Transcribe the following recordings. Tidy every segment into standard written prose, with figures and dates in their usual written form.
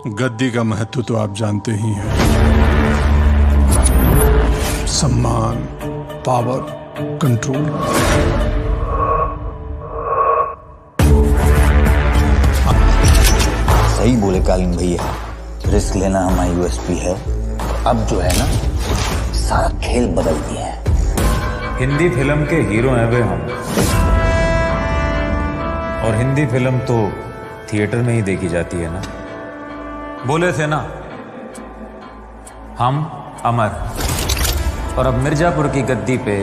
गद्दी का महत्व तो आप जानते ही हैं। सम्मान, पावर, कंट्रोल। सही बोले कालीन भैया, रिस्क लेना हमारी यूएसपी है। अब जो है ना, सारा खेल बदल दिया है। हिंदी फिल्म के हीरो हैं वे हम, और हिंदी फिल्म तो थिएटर में ही देखी जाती है ना। बोले थे ना, हम अमर। और अब मिर्जापुर की गद्दी पे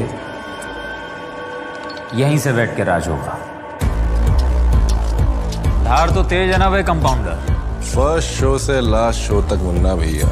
यहीं से बैठ के राज होगा। धार तो तेज है ना वे कंपाउंडर। फर्स्ट शो से लास्ट शो तक मुन्ना भैया।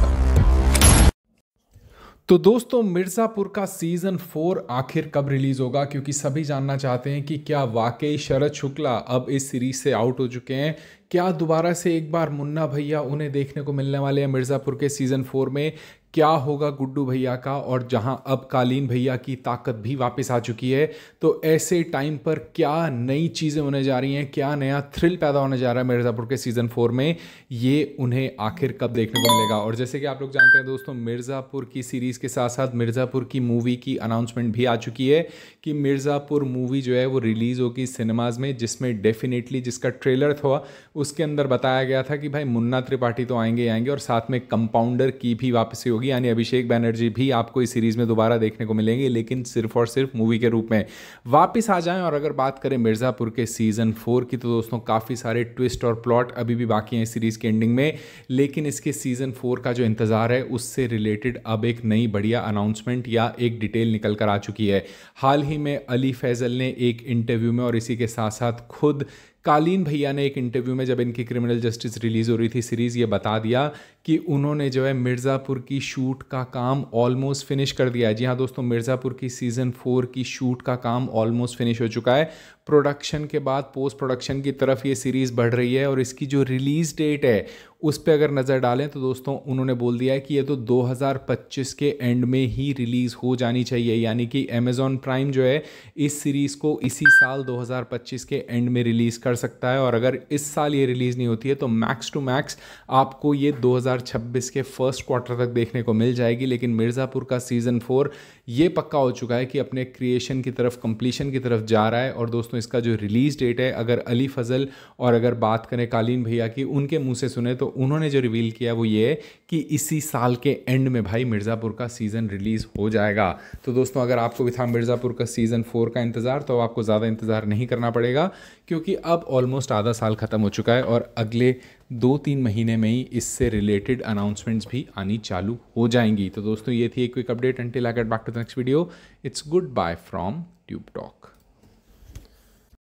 तो दोस्तों, मिर्ज़ापुर का सीज़न 4 आखिर कब रिलीज़ होगा, क्योंकि सभी जानना चाहते हैं कि क्या वाकई शरद शुक्ला अब इस सीरीज़ से आउट हो चुके हैं। क्या दोबारा से एक बार मुन्ना भैया उन्हें देखने को मिलने वाले हैं मिर्ज़ापुर के सीज़न 4 में। क्या होगा गुड्डू भैया का, और जहां अब कालीन भैया की ताकत भी वापस आ चुकी है, तो ऐसे टाइम पर क्या नई चीज़ें होने जा रही हैं, क्या नया थ्रिल पैदा होने जा रहा है मिर्ज़ापुर के सीज़न 4 में, ये उन्हें आखिर कब देखने को मिलेगा। और जैसे कि आप लोग जानते हैं दोस्तों, मिर्ज़ापुर की सीरीज़ के साथ साथ मिर्ज़ापुर की मूवी की अनाउंसमेंट भी आ चुकी है कि मिर्ज़ापुर मूवी जो है वो रिलीज़ होगी सिनेमाज़ में, जिसमें डेफिनेटली जिसका ट्रेलर था उसके अंदर बताया गया था कि भाई मुन्ना त्रिपाठी तो आएंगे ही आएंगे, और साथ में कंपाउंडर की भी वापसी होगी, यानी अभिषेक बैनर्जी भी आपको इस सीरीज़ में दोबारा देखने को मिलेंगे, लेकिन सिर्फ और सिर्फ मूवी के रूप में वापस आ जाएं। और अगर बात करें मिर्ज़ापुर के सीज़न 4 की, तो दोस्तों काफ़ी सारे ट्विस्ट और प्लॉट अभी भी बाकी हैं इस सीरीज़ के एंडिंग में, लेकिन इसके सीज़न 4 का जो इंतज़ार है उससे रिलेटेड अब एक नई बढ़िया अनाउंसमेंट या एक डिटेल निकल कर आ चुकी है। हाल ही में अली फैज़ल ने एक इंटरव्यू में, और इसी के साथ साथ खुद कालीन भैया ने एक इंटरव्यू में, जब इनकी क्रिमिनल जस्टिस रिलीज़ हो रही थी सीरीज़, ये बता दिया कि उन्होंने जो है मिर्ज़ापुर की शूट का काम ऑलमोस्ट फिनिश कर दिया है। जी हाँ दोस्तों, मिर्ज़ापुर की सीज़न 4 की शूट का काम ऑलमोस्ट फिनिश हो चुका है। प्रोडक्शन के बाद पोस्ट प्रोडक्शन की तरफ ये सीरीज़ बढ़ रही है, और इसकी जो रिलीज़ डेट है उस पर अगर नज़र डालें तो दोस्तों उन्होंने बोल दिया है कि ये तो 2025 के एंड में ही रिलीज़ हो जानी चाहिए, यानी कि अमेज़ॉन प्राइम जो है इस सीरीज़ को इसी साल 2025 के एंड में रिलीज़ कर सकता है। और अगर इस साल ये रिलीज़ नहीं होती है तो मैक्स टू मैक्स आपको ये 2026 के फर्स्ट क्वार्टर तक देखने को मिल जाएगी। लेकिन मिर्ज़ापुर का सीज़न 4 ये पक्का हो चुका है कि अपने क्रिएशन की तरफ, कंप्लीशन की तरफ जा रहा है। और दोस्तों इसका जो रिलीज़ डेट है, अगर अली फजल और अगर बात करें कालीन भैया की, उनके मुंह से सुने तो उन्होंने जो रिवील किया वो ये है कि इसी साल के एंड में भाई मिर्ज़ापुर का सीज़न रिलीज़ हो जाएगा। तो दोस्तों अगर आपको भी था मिर्ज़ापुर का सीज़न 4 का इंतज़ार, तो आपको ज़्यादा इंतज़ार नहीं करना पड़ेगा, क्योंकि अब ऑलमोस्ट आधा साल ख़त्म हो चुका है और अगले 2-3 महीने में ही इससे रिलेटेड अनाउंसमेंट्स भी आनी चालू हो जाएंगी। तो दोस्तों ये थी एक quick update. Until I get back to the next video, it's goodbye from Tube talk.